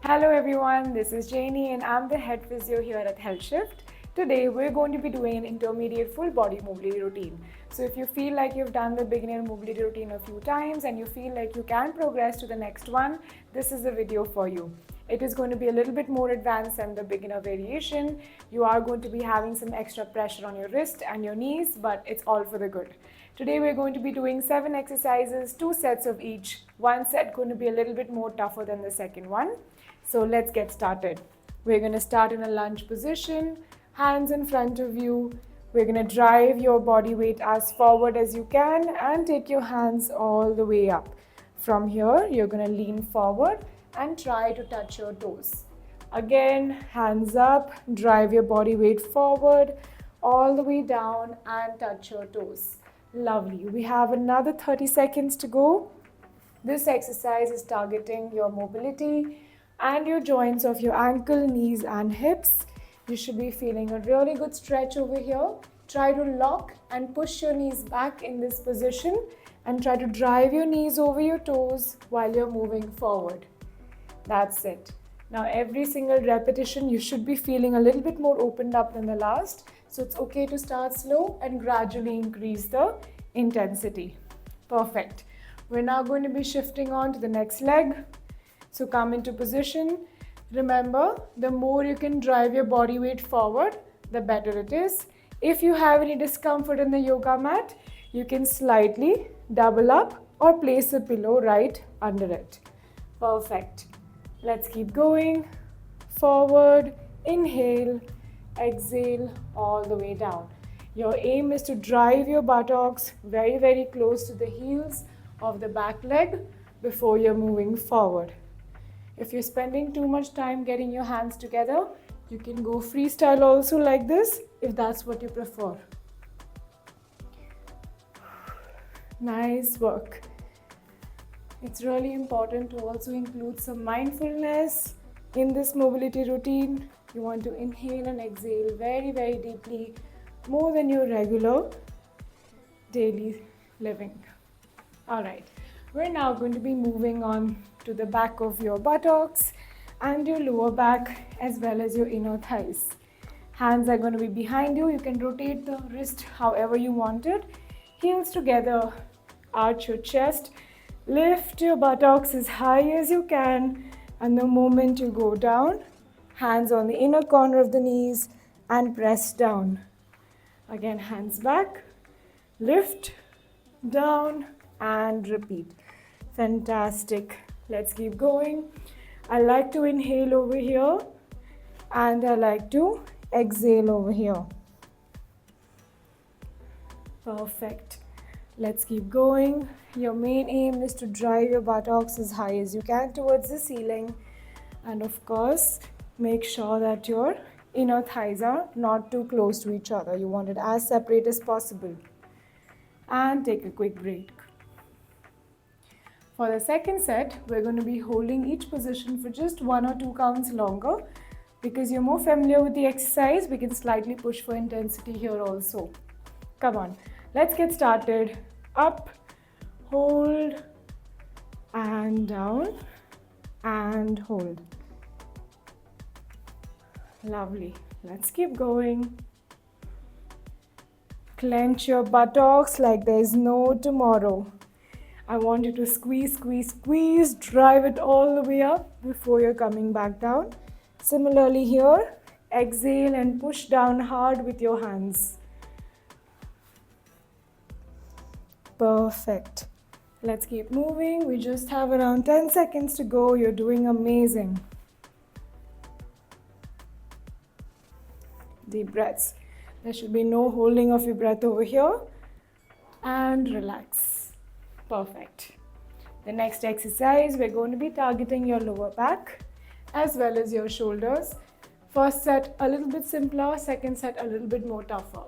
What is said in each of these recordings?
Hello everyone, this is Janie and I'm the head physio here at Healthshift. Today we're going to be doing an intermediate full body mobility routine. So if you feel like you've done the beginner mobility routine a few times and you feel like you can progress to the next one, this is the video for you. It is going to be a little bit more advanced than the beginner variation. You are going to be having some extra pressure on your wrist and your knees, but it's all for the good. Today we're going to be doing 7 exercises, 2 sets of each. One set going to be a little bit more tougher than the second one. So let's get started. We're going to start in a lunge position, hands in front of you. We're going to drive your body weight as forward as you can and take your hands all the way up. From here, you're going to lean forward and try to touch your toes. Again, hands up, drive your body weight forward, all the way down and touch your toes. Lovely. We have another 30 seconds to go. This exercise is targeting your mobility and your joints of your ankle, knees and hips. You should be feeling a really good stretch over here. Try to lock and push your knees back in this position and try to drive your knees over your toes while you're moving forward. That's it. Now every single repetition you should be feeling a little bit more opened up than the last. So it's okay to start slow and gradually increase the intensity. Perfect. We're now going to be shifting on to the next leg. So come into position. Remember, the more you can drive your body weight forward, the better it is. If you have any discomfort in the yoga mat, you can slightly double up or place a pillow right under it. Perfect. Let's keep going. Forward, inhale, exhale, all the way down. Your aim is to drive your buttocks very, very close to the heels of the back leg before you're moving forward. If you're spending too much time getting your hands together, you can go freestyle also like this if that's what you prefer. Nice work. It's really important to also include some mindfulness in this mobility routine. You want to inhale and exhale very, very deeply, more than your regular daily living. All right, we're now going to be moving on to the back of your buttocks and your lower back as well as your inner thighs. Hands are going to be behind you. You can rotate the wrist however you want it. Heels together, arch your chest. Lift your buttocks as high as you can, and the moment you go down, hands on the inner corner of the knees and press down. Again, hands back, lift, down and repeat. Fantastic. Let's keep going. I like to inhale over here and I like to exhale over here. Perfect. Let's keep going. Your main aim is to drive your buttocks as high as you can towards the ceiling. And of course, make sure that your inner thighs are not too close to each other. You want it as separate as possible. And take a quick break. For the second set, we're going to be holding each position for just 1 or 2 counts longer. Because you're more familiar with the exercise, we can slightly push for intensity here also. Come on. Let's get started. Up, hold, and down, and hold. Lovely. Let's keep going. Clench your buttocks like there's no tomorrow. I want you to squeeze, squeeze, squeeze, drive it all the way up before you're coming back down. Similarly here, exhale and push down hard with your hands. Perfect. Let's keep moving. We just have around 10 seconds to go. You're doing amazing. Deep breaths. There should be no holding of your breath over here. And relax. Perfect. The next exercise, we're going to be targeting your lower back as well as your shoulders. First set a little bit simpler, second set a little bit more tougher.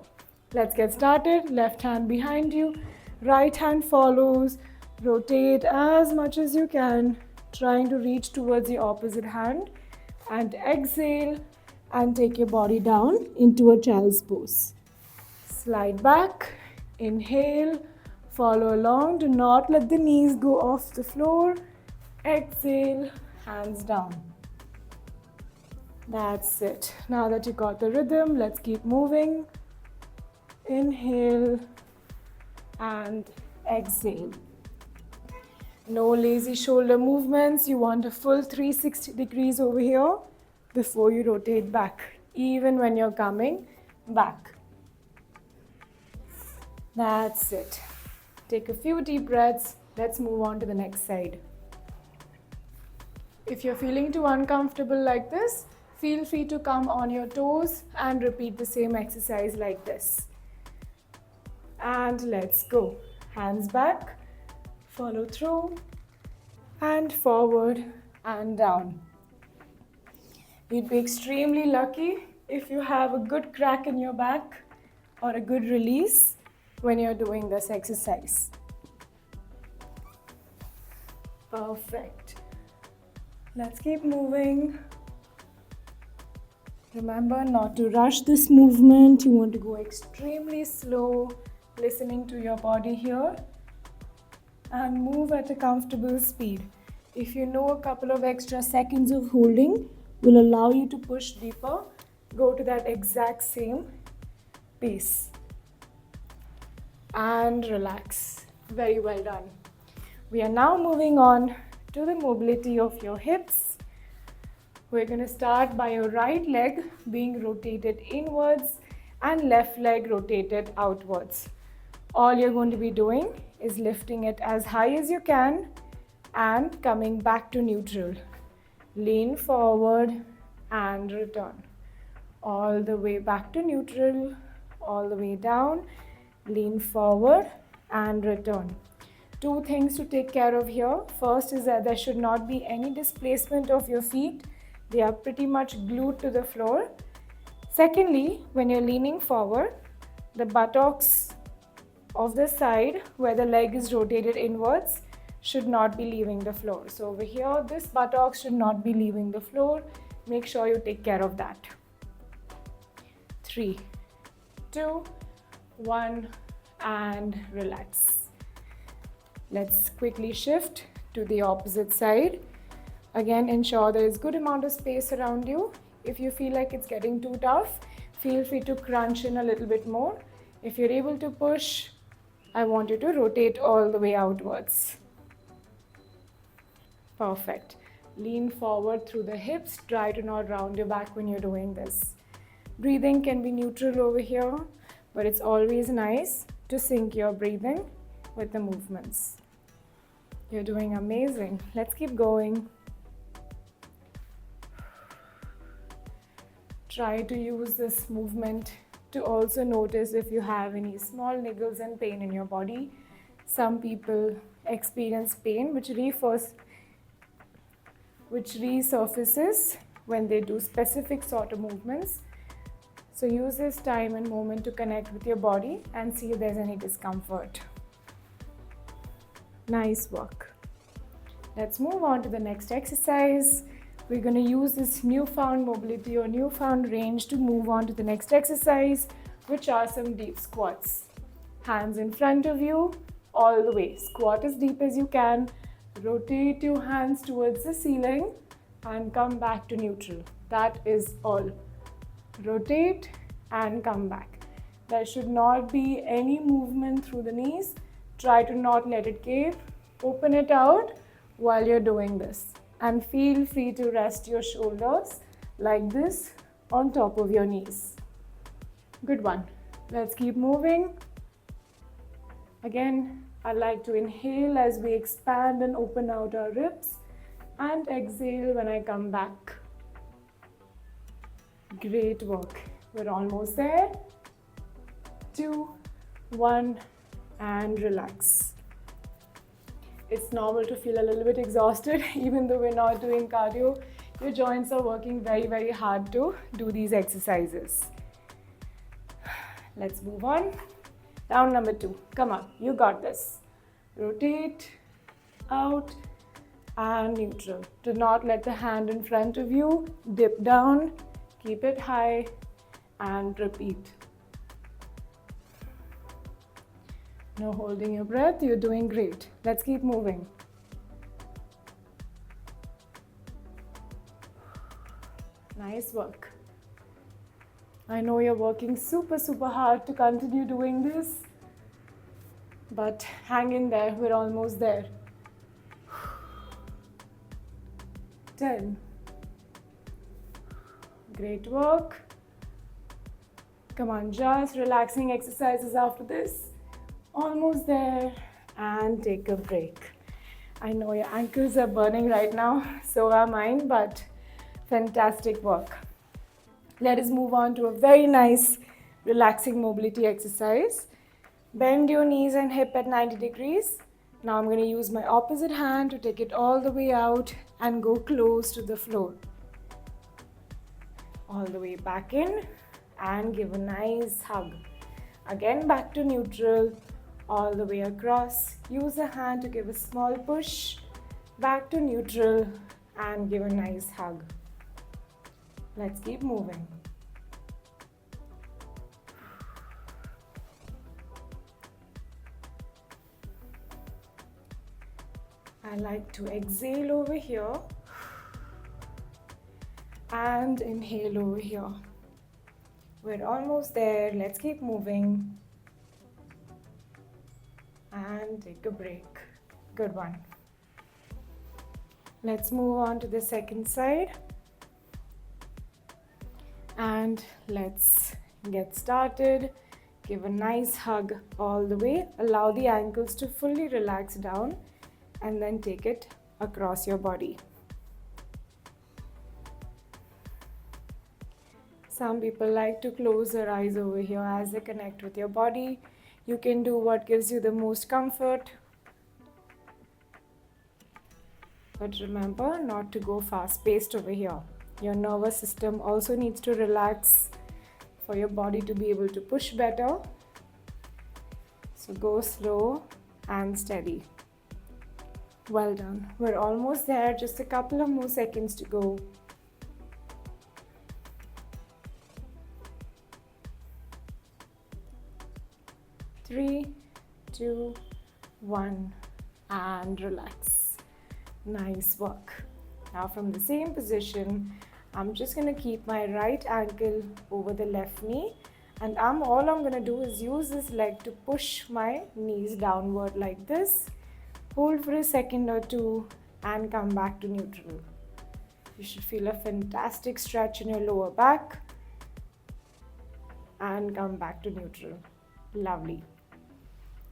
Let's get started. Left hand behind you. Right hand follows, rotate as much as you can, trying to reach towards the opposite hand, and exhale and take your body down into a child's pose. Slide back, inhale, follow along, do not let the knees go off the floor, exhale, hands down. That's it. Now that you got the rhythm, let's keep moving. Inhale and exhale. No lazy shoulder movements. You want a full 360 degrees over here before you rotate back, even when you're coming back. That's it. Take a few deep breaths. Let's move on to the next side. If you're feeling too uncomfortable like this, feel free to come on your toes and repeat the same exercise like this. And let's go. Hands back, follow through, and forward and down. You'd be extremely lucky if you have a good crack in your back or a good release when you're doing this exercise. Perfect. Let's keep moving. Remember not to rush this movement. You want to go extremely slow, listening to your body here, and move at a comfortable speed. If you know a couple of extra seconds of holding will allow you to push deeper, go to that exact same pace. And relax. Very well done. We are now moving on to the mobility of your hips. We're going to start by your right leg being rotated inwards and left leg rotated outwards. All you're going to be doing is lifting it as high as you can and coming back to neutral. Lean forward and return. All the way back to neutral, all the way down, lean forward and return. Two things to take care of here. First is that there should not be any displacement of your feet. They are pretty much glued to the floor. Secondly, when you're leaning forward, the buttocks of the side where the leg is rotated inwards should not be leaving the floor. So over here, this buttocks should not be leaving the floor. Make sure you take care of that. 3, 2, 1, and relax. Let's quickly shift to the opposite side. Again, ensure there is good amount of space around you. If you feel like it's getting too tough, feel free to crunch in a little bit more. If you're able to push, I want you to rotate all the way outwards. Perfect. Lean forward through the hips. Try to not round your back when you're doing this. Breathing can be neutral over here, but it's always nice to sync your breathing with the movements. You're doing amazing. Let's keep going. Try to use this movement to also notice if you have any small niggles and pain in your body. Some people experience pain which resurfaces when they do specific sort of movements. So use this time and moment to connect with your body and see if there's any discomfort. Nice work. Let's move on to the next exercise. We're going to use this newfound mobility or newfound range to move on to the next exercise, which are some deep squats. Hands in front of you, all the way. Squat as deep as you can. Rotate your hands towards the ceiling and come back to neutral. That is all. Rotate and come back. There should not be any movement through the knees. Try to not let it cave. Open it out while you're doing this. And feel free to rest your shoulders like this on top of your knees. Good one. Let's keep moving. Again, I like to inhale as we expand and open out our ribs and exhale when I come back. Great work. We're almost there. 2, 1, and relax. It's normal to feel a little bit exhausted even though we're not doing cardio. Your joints are working very, very hard to do these exercises. Let's move on. Round number 2. Come on, you got this. Rotate, out, and neutral. Do not let the hand in front of you dip down. Keep it high and repeat. No holding your breath. You're doing great. Let's keep moving. Nice work. I know you're working super, super hard to continue doing this, but hang in there, we're almost there. 10. Great work. Come on, just relaxing exercises after this. Almost there, and take a break. I know your ankles are burning right now, so are mine, but fantastic work. Let us move on to a very nice relaxing mobility exercise. Bend your knees and hip at 90 degrees. Now I'm going to use my opposite hand to take it all the way out and go close to the floor. All the way back in and give a nice hug. Again back to neutral, all the way across. Use a hand to give a small push. Back to neutral and give a nice hug. Let's keep moving. I like to exhale over here and inhale over here. We're almost there. Let's keep moving and take a break. Good one. Let's move on to the second side. And let's get started. Give a nice hug all the way. Allow the ankles to fully relax down and then take it across your body. Some people like to close their eyes over here as they connect with your body. You can do what gives you the most comfort. But remember not to go fast-paced over here. Your nervous system also needs to relax for your body to be able to push better. So go slow and steady. Well done. We're almost there. Just a couple of more seconds to go. 3, 2, 1, and relax. Nice work. Now from the same position, I'm just going to keep my right ankle over the left knee, and all I'm going to do is use this leg to push my knees downward like this. Hold for a second or two and come back to neutral. You should feel a fantastic stretch in your lower back and come back to neutral. Lovely.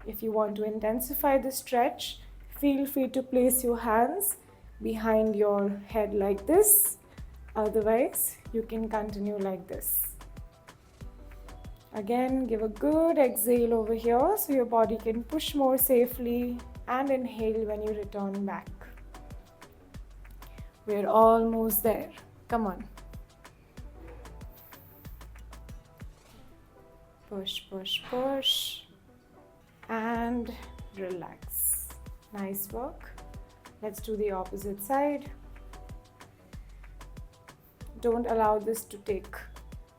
If you want to intensify the stretch, feel free to place your hands behind your head like this. Otherwise, you can continue like this. Again, give a good exhale over here so your body can push more safely, and inhale when you return back. We're almost there. Come on. Push, push, push. And relax. Nice work. Let's do the opposite side. Don't allow this to take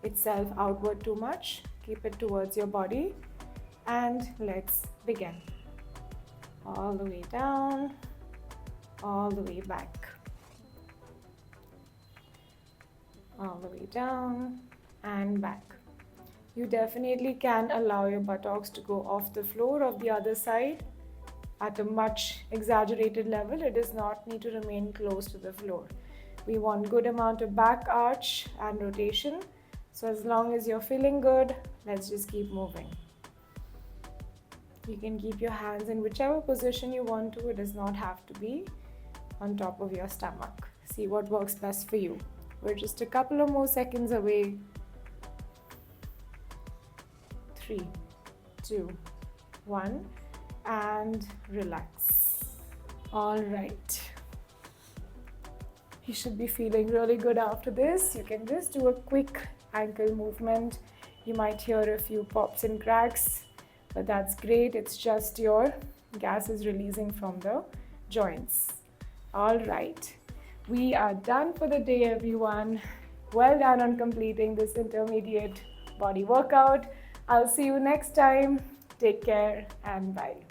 itself outward too much. Keep it towards your body. And let's begin. All the way down, all the way back. All the way down and back. You definitely can allow your buttocks to go off the floor of the other side at a much exaggerated level. It does not need to remain close to the floor. We want good amount of back arch and rotation. So as long as you're feeling good, let's just keep moving. You can keep your hands in whichever position you want to. It does not have to be on top of your stomach. See what works best for you. We're just a couple of more seconds away. 3, 2, 1, and relax. All right. You should be feeling really good after this. You can just do a quick ankle movement. You might hear a few pops and cracks, but that's great. It's just your gas is releasing from the joints. All right. We are done for the day, everyone. Well done on completing this intermediate body workout. I'll see you next time. Take care and bye.